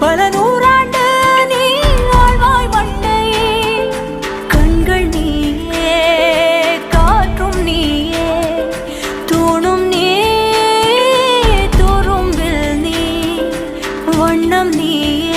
பல நூறாண்டு நீ ஆழ்வாய் மண்ணையே. கண்கள் நீயே, காற்றும் நீயே, தூணும் நீ, துரும்பில் நீ, வண்ணம் நீ.